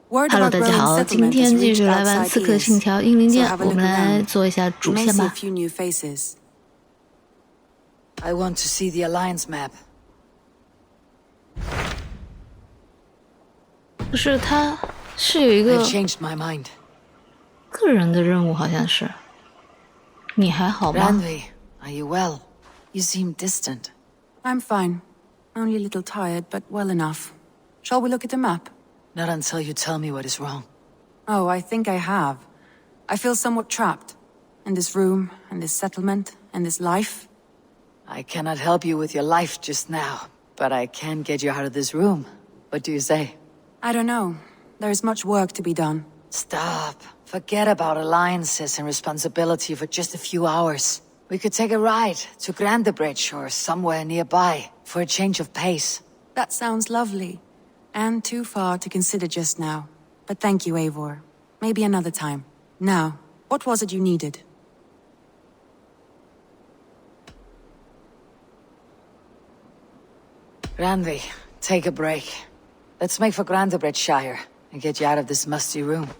Hello， 大家好，今天继续来玩《刺客信条英灵殿》，我们来做一下主线吧。I want to see the Alliance map. 不是，他是有一个 I've changed my mind. 个人的任务，好像是。你还好吗 Randvi, are you well? You seem distant. I'm fine. Only a little tired, but well enough. Shall we look at the map? Not until you tell me what is wrong. Oh, I think I have. I feel somewhat trapped. In this room, and this settlement, and this life. I cannot help you with your life just now, but I can get you out of this room. What do you say? I don't know. There is much work to be done. Stop. Forget about alliances and responsibility for just a few hours. We could take a ride to Grandebridge or somewhere nearby for a change of pace. That sounds lovely. And too far to consider just now. But thank you, Eivor. Maybe another time. Now, what was it you needed? Randvi, take a break. Let's make for Grandebridgeshire and get you out of this musty room.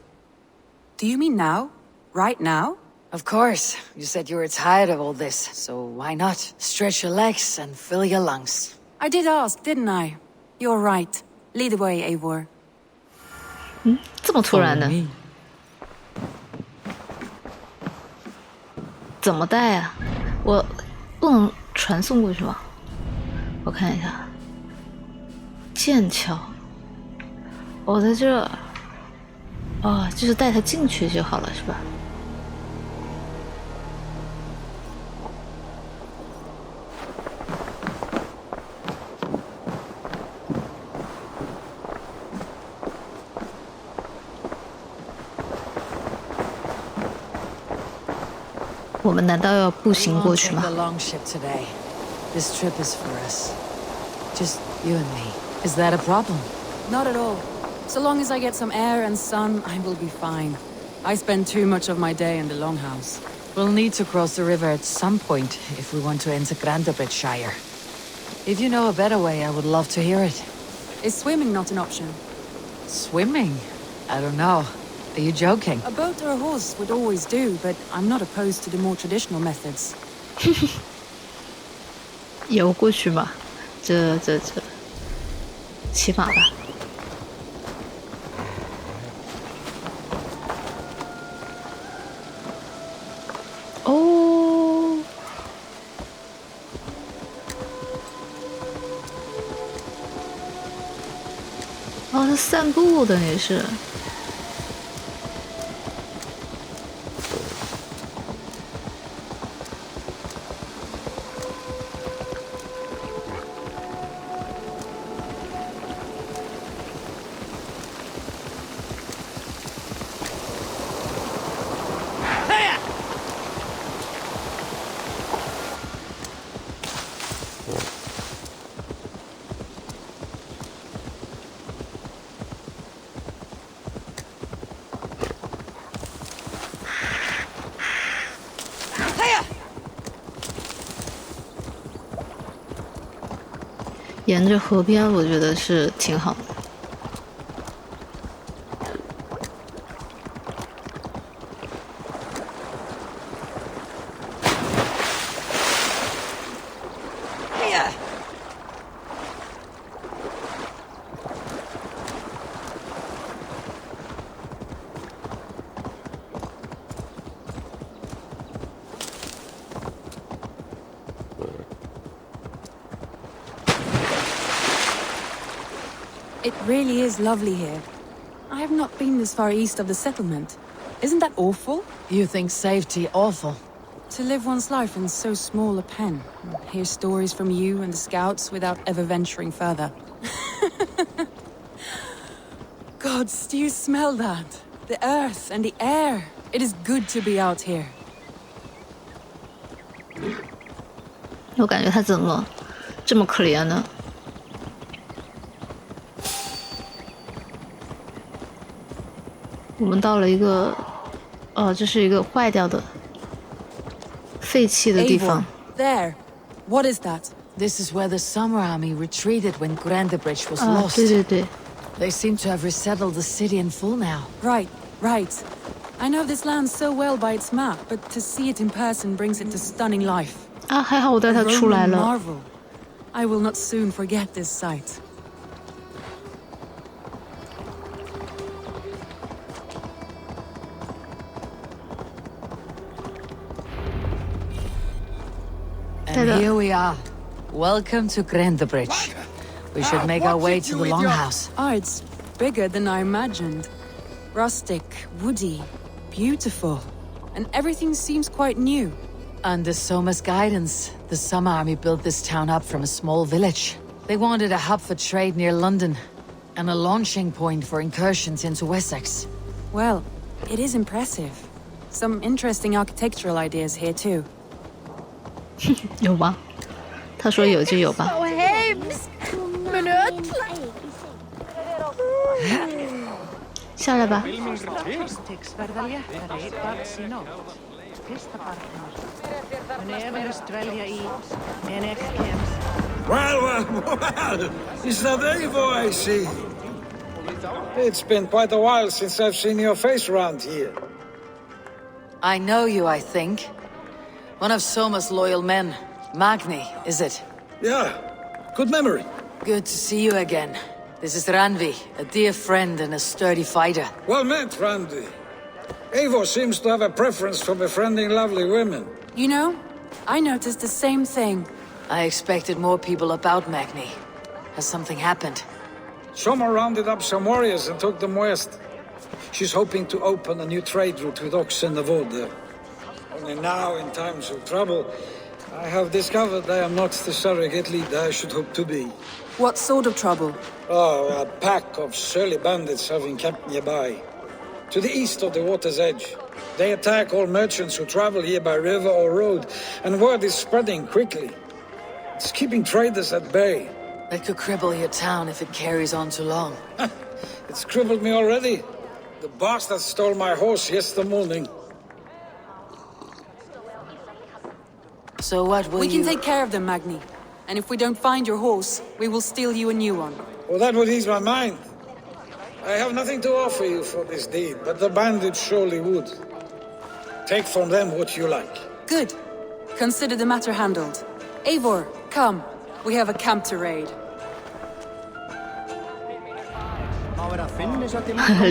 Do you mean now? Right now? Of course. You said you were tired of all this, so why not? Stretch your legs and fill your lungs. I did ask, didn't I? You're right. Lead the way, Eivor. 这么突然的？怎么带啊？我不能传送过去吗？我看一下。剑桥。我在这。哦，就是带他进去就好了，是吧？我们难道要步行过去吗？ This trip is for us. Just you and me. Is that a problem? Not at all. So long as I get some air and sun, I will be fine. I spend too much of my day in the longhouse. We'll need to cross the river at some point if we want to enter Grandebridgeshire. If you know a better way, I would love to hear it. Is swimming not an option? Swimming? I don't know. Are you joking? A boat or a horse would always do, but I'm not opposed to the more traditional methods. 游过去嘛，这骑马吧。哦，哦，他散步的也是。沿着河边，我觉得是挺好的。It really is lovely here. I have not been this far east of the settlement. Isn't that awful? You think safety awful? To live one's life in so small a pen, and hear stories from you and the scouts without ever venturing further. Gods, do you smell that? The earth and the air. It is good to be out here. 我感觉他怎么这么可怜呢？我们到了一个，哦，这是一个坏掉的、废弃的地方。There, what is that? This is where the Summer Army retreated when Grandebridge was 啊， lost. 对对对， They seem to have resettled the city in full now. Right. I know this land so well by its map, but to see it in person brings it to stunning life. 啊，还好我带他出来 Roman 了。 marvel. I will not soon forget this sight. And here we are. Welcome to Grandbridge. We should make our way to the Longhouse. Oh, it's bigger than I imagined. Rustic, woody, beautiful. And everything seems quite new. Under Soma's guidance, the Summer Army built this town up from a small village. They wanted a hub for trade near London, and a launching point for incursions into Wessex. Well, it is impressive. Some interesting architectural ideas here too. 有吗？他说有就有吧。下来吧。 Well, is that Eivor I see? It's been quite a while since I've seen your face around here. I know you, I think. One of Soma's loyal men. Magni, is it? Yeah, good memory. Good to see you again. This is Ranvi, a dear friend and a sturdy fighter. Well met, Randy. Eivor seems to have a preference for befriending lovely women. You know, I noticed the same thing. I expected more people about Magni. Has something happened? Soma rounded up some warriors and took them west. She's hoping to open a new trade route with Ox and the Wood there. Only now, in times of trouble, I have discovered I am not the surrogate leader I should hope to be. What sort of trouble? Oh, a pack of surly bandits have encamped nearby. To the east of the water's edge. They attack all merchants who travel here by river or road, and word is spreading quickly. It's keeping traders at bay. That could cripple your town if it carries on too long. It's crippled me already. The bastard stole my horse yesterday morning. So what will We you... can take care of them, Magni. And if we don't find your horse, we will steal you a new one. Well, that would ease my mind. I have nothing to offer you for this deed, but the bandits surely would. Take from them what you like. Good. Consider the matter handled. Eivor, come. We have a camp to raid.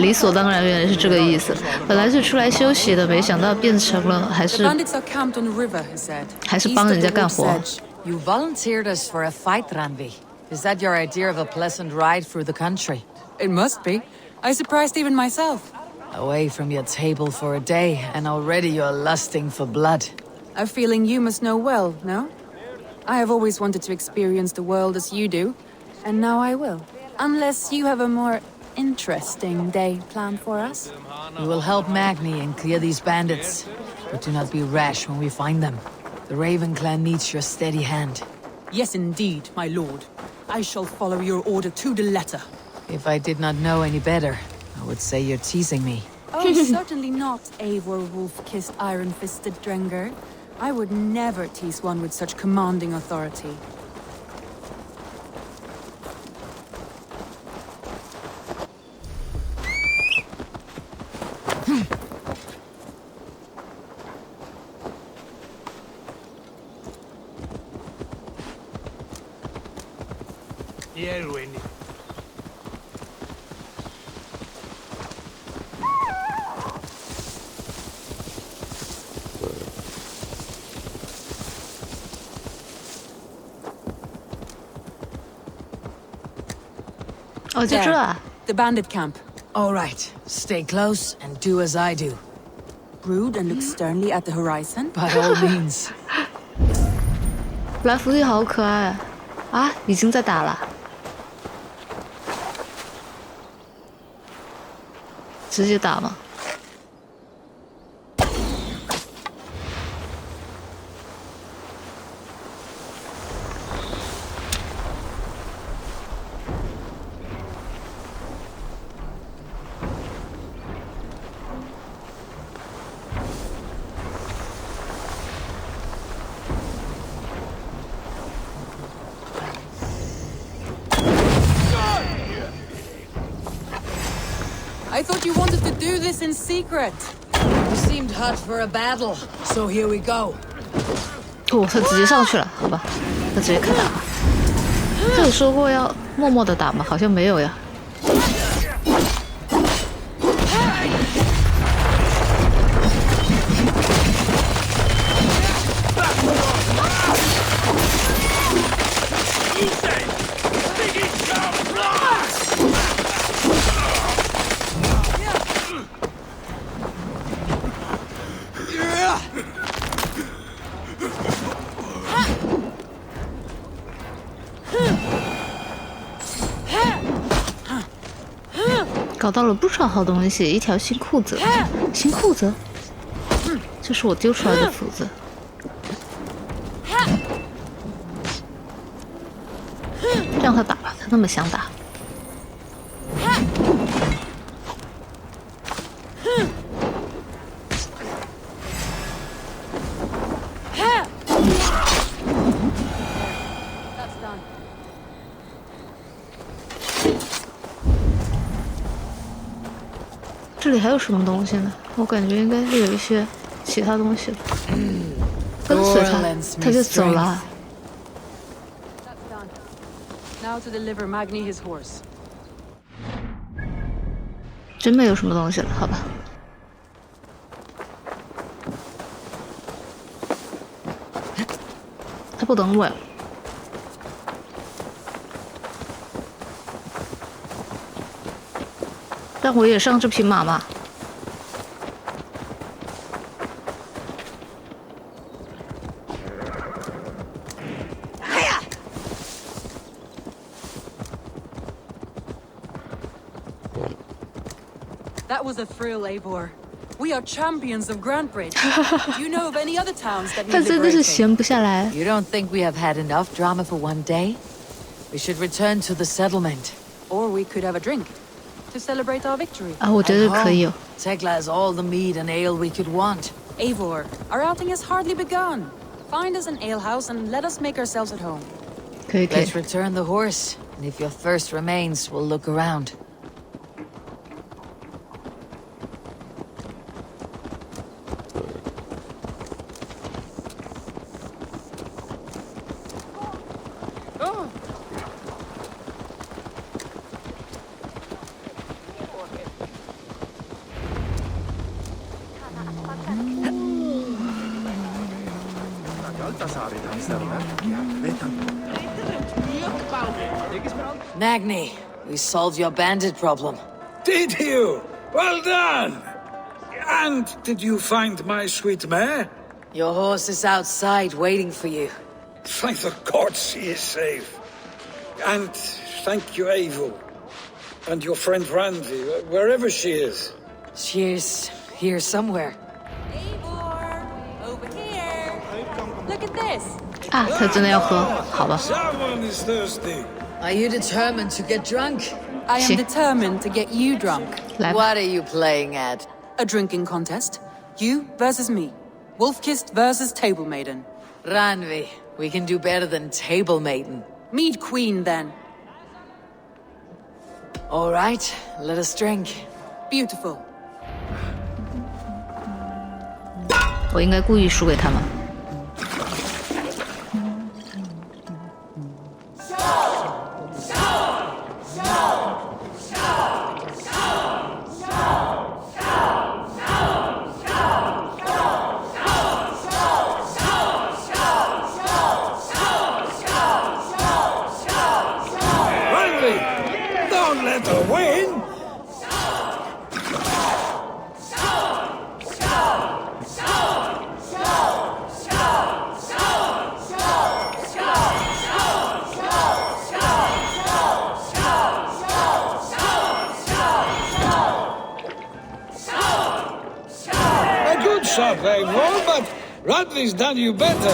理所当然，原来是这个意思。本来是出来休息的，没想到变成了还 The 是 bandits are camped on the river, he said. 还是 East 帮 of 人 the 家干 wood's 活。 edge. You volunteered us for a fight, Ranvi. Is that your idea of a pleasant ride through the country? It must be. I surprised even myself. Away from your table for a day, and already you're lusting for blood. A feeling you must know well, no? I have always wanted to experience the world as you do, and now I will. Unless you have a more interesting day planned for us. We will help Magni and clear these bandits, but do not be rash when we find them. The Raven clan needs your steady hand. Yes, indeed, my lord. I shall follow your order to the letter. If I did not know any better, I would say you're teasing me. Oh, certainly not, Eivor wolf-kissed iron-fisted Drenger. I would never tease one with such commanding authority. Oh, 就这啊。 The bandit camp. All right, stay close and do as I do. Brood and look sternly at the horizon. By all means. 来福利好可爱啊！已经在打了，直接打吗？ you wanted to do this in secret. You seemed hot for a battle, so here we go. 哦，他直接上去了，好吧，他直接开打。他有说过要默默的打吗？好像没有呀。搞到了不少好东西，一条新裤子，新裤子，这是我丢出来的斧子。让他打吧，他那么想打。这里还有什么东西呢？我感觉应该是有一些其他东西的。跟随他，他就走了。Now to deliver Magni his horse. 真没有什么东西了，好吧。他不等我呀。让我也上这匹马嘛。That was a thrill, Eivor. We are champions of Grantbridge. Do you know of any other towns that 他 need 真的是 liberating? 闲不下来。 You don't think we have had enough drama for one day? We should return to the settlement. Or we could have a drink to celebrate our victory. 啊，我觉得可以哦。 Tegla has all the mead and ale we could want. Eivor, our outing has hardly begun. Find us an alehouse and let us make ourselves at home. 可以可以 Let's。return the horse, and if your thirst remains, we'll look around. Nagni, we solved your bandit problem. Did you? Well done! And did you find my sweet mare? Your horse is outside waiting for you. Thank the gods she is safe. And thank you, Eivor. And your friend Randy, wherever she is. She's here somewhere. Eivor, over here. Look at this. 啊，他真的要喝，好吧。 Someone is thirsty. Are you determined to get drunk? I am Shit. determined to get you drunk. 来吧， What are you playing at? A drinking contest. You versus me. Wolf-kissed versus Table Maiden. Ranvi, we can do better than Table Maiden. Mead Queen, then. All right, let us drink. Beautiful. 我应该故意输给他吗？ Randy, don't let her win! A good shot, Eivor, but Radley's done you better.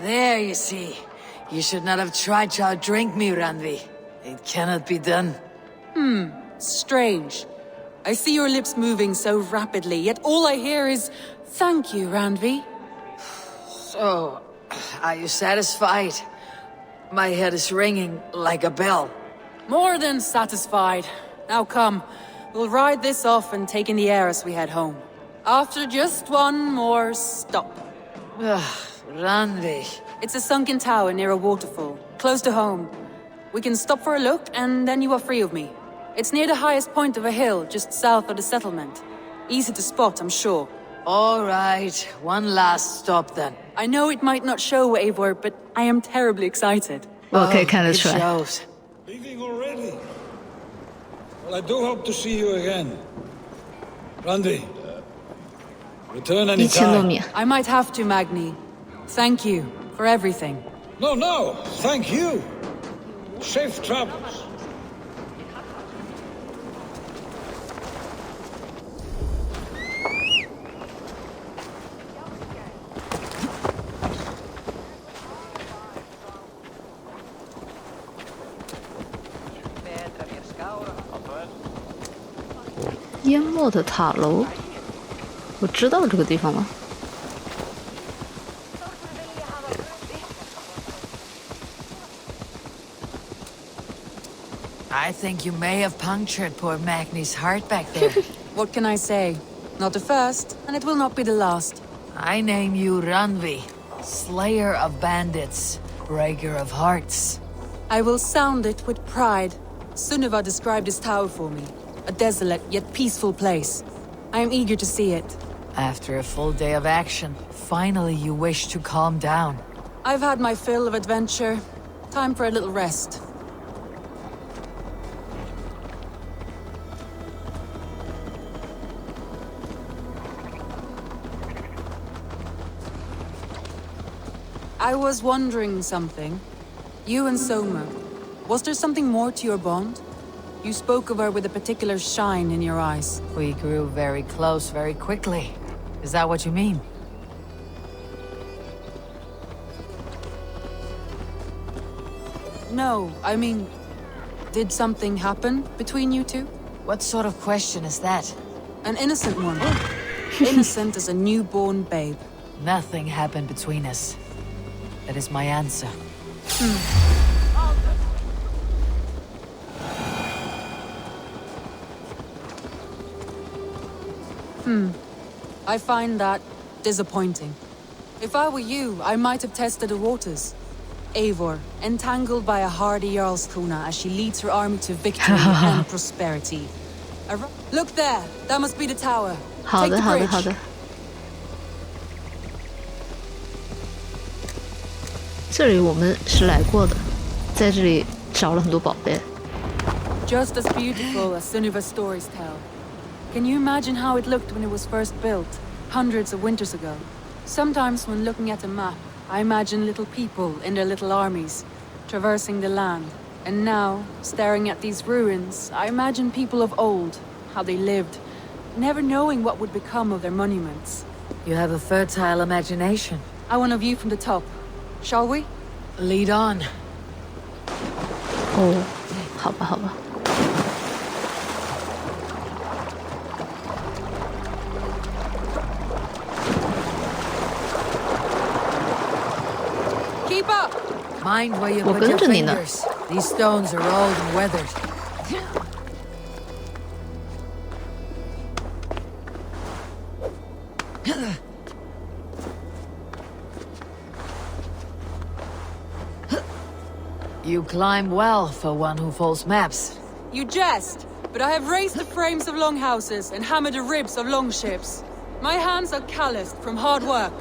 There you see. You should not have tried to outdrink me, Ranvi. It cannot be done. Strange. I see your lips moving so rapidly, yet all I hear is, "Thank you, Ranvi." So, are you satisfied? My head is ringing like a bell. More than satisfied. Now come, we'll ride this off and take in the air as we head home. After just one more stop. Ranvi. It's a sunken tower near a waterfall, close to home. We can stop for a look, and then you are free of me. It's near the highest point of a hill, just south of the settlement. Easy to spot, I'm sure. All right, one last stop then. I know it might not show, Eivor, but I am terribly excited. 我可以看得 It 出来。 shows. Leaving already? Well, I do hope to see you again. Randy, return 1000多 anytime. 米， I might have to, Magni. Thank you for everything. No, no, thank you. Safe travels. 淹没的塔楼，我知道这个地方吗？ I think you may have punctured poor Magni's heart back there. What can I say? Not the first, and it will not be the last. I name you Ranvi, Slayer of Bandits, Breaker of Hearts. I will sound it with pride. Sunniva described this tower for me. A desolate yet peaceful place. I am eager to see it. After a full day of action, finally you wish to calm down. I've had my fill of adventure. Time for a little rest. I was wondering something. You and Soma, was there something more to your bond? You spoke of her with a particular shine in your eyes. We grew very close very quickly. Is that what you mean? No, I mean, did something happen between you two? What sort of question is that? An innocent one. Innocent as a newborn babe. Nothing happened between us. That is my answer. I find that disappointing. If I were you, I might have tested the waters. Eivor, entangled by a hardy Jarlskona as she leads her army to victory and prosperity. Look there! That must be the tower. 好 Take 的， the 好的， bridge. 好的。这里我们是来过的，在这里找了很多宝贝。 Just as beautiful as Sunniva's stories tell. Can you imagine how it looked when it was first built, hundreds of winters ago? Sometimes when looking at a map, I imagine little people in their little armies, traversing the land. And now, staring at these ruins, I imagine people of old, how they lived, never knowing what would become of their monuments. You have a fertile imagination. I want a view from the top. Shall we? Lead on. 哦，好吧，好吧。 Keep up! Mind where you 我 put 跟 your 着你呢。 fingers. These stones are old and weathered. You climb well for one who folds maps. You jest, but I have raised the frames of longhouses and hammered the ribs of longships. My hands are calloused from hard work.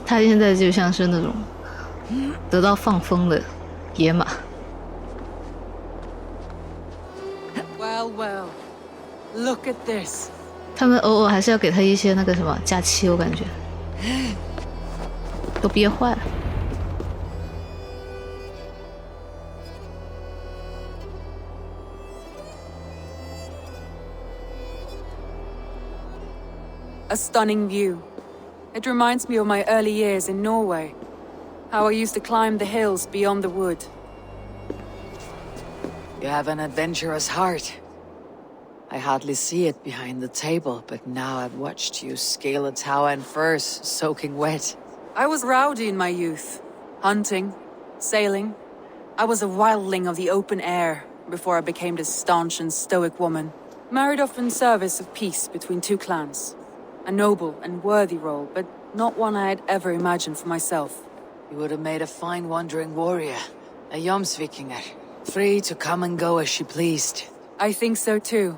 他现在就像是那种得到放风的野马。 Well, well. Look at this. 他们偶尔还是要给他一些那个什么假期，我感觉都憋坏了。 A stunning view. It reminds me of my early years in Norway. How I used to climb the hills beyond the wood. You have an adventurous heart. I hardly see it behind the table, but now I've watched you scale a tower in furs, soaking wet. I was rowdy in my youth. Hunting, sailing. I was a wildling of the open air before I became this staunch and stoic woman. Married off in service of peace between two clans. A noble and worthy role, but not one I had ever imagined for myself. You would have made a fine wandering warrior, a Jomsvikinger, free to come and go as she pleased. I think so too.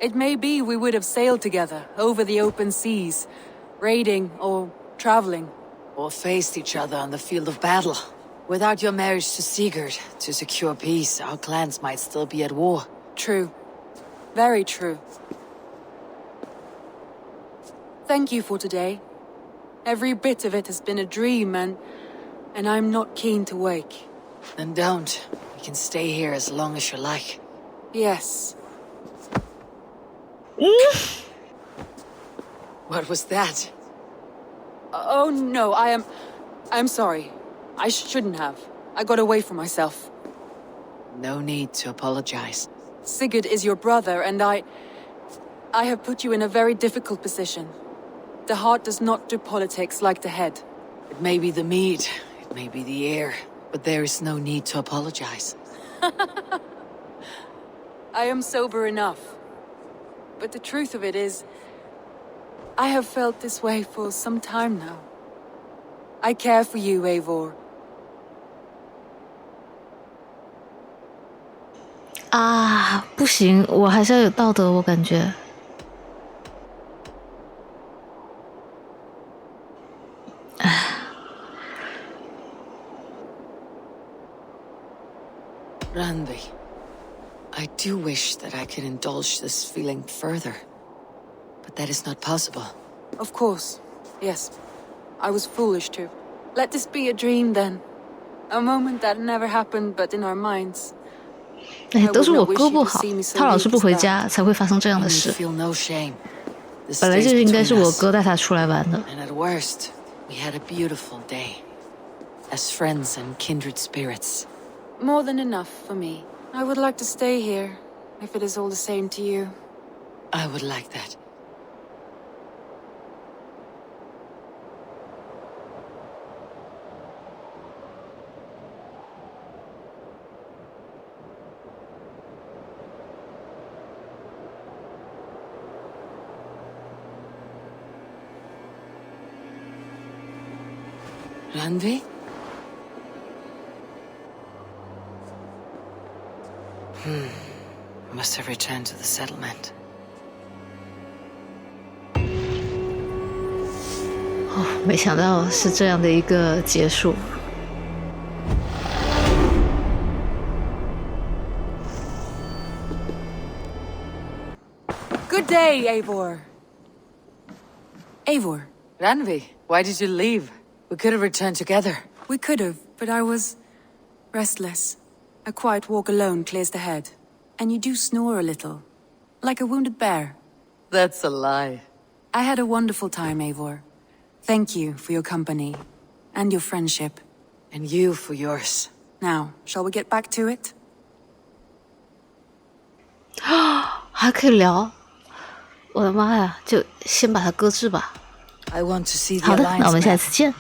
It may be we would have sailed together over the open seas, raiding or traveling. Or faced each other on the field of battle. Without your marriage to Sigurd, to secure peace, our clans might still be at war. True. Very true. Thank you for today. Every bit of it has been a dream, and I'm not keen to wake. Then don't. We can stay here as long as you like. Yes. What was that? Oh no, I'm sorry. I shouldn't have. I got away from myself. No need to apologize. Sigurd is your brother, and I have put you in a very difficult position. The heart does not do politics like the head. It may be the mead, it may be the air, but there is no need to apologize. I am sober enough. But the truth of it is, I have felt this way for some time now. I care for you, Eivor. 啊，不行，我还是要有道德，我感觉。Randvi, I do wish that I could indulge this feeling further. But that is not possible. Of course. Yes. I was foolish to. Let this be a dream then. A moment that never happened but in our minds. 哎，都是我哥不好，他老是不回家，才会发生这样的 You 事。 feel no shame. This 本来 stays 就应该 between 是我 us. 哥带他出来玩的。 And at worst, we had a beautiful day. As friends and kindred spirits. More than enough for me. I would like to stay here, if it is all the same to you. I would like that. Randvi? Must have returned to the settlement. 哦，没想到是这样的一个结束。Good day, Eivor. Eivor. Randvi, why did you leave? We could have returned together. We could have, but I was restless. A quiet walk alone clears the head. And you do snore a little, like a wounded bear. That's a lie. I had a wonderful time, Eivor. Thank you for your company and your friendship. And you for yours. Now, shall we get back to it? 还可以聊，我的妈呀！就先把它搁置吧。 I want to see the 好的，那我 alliance 们下 map. 次见。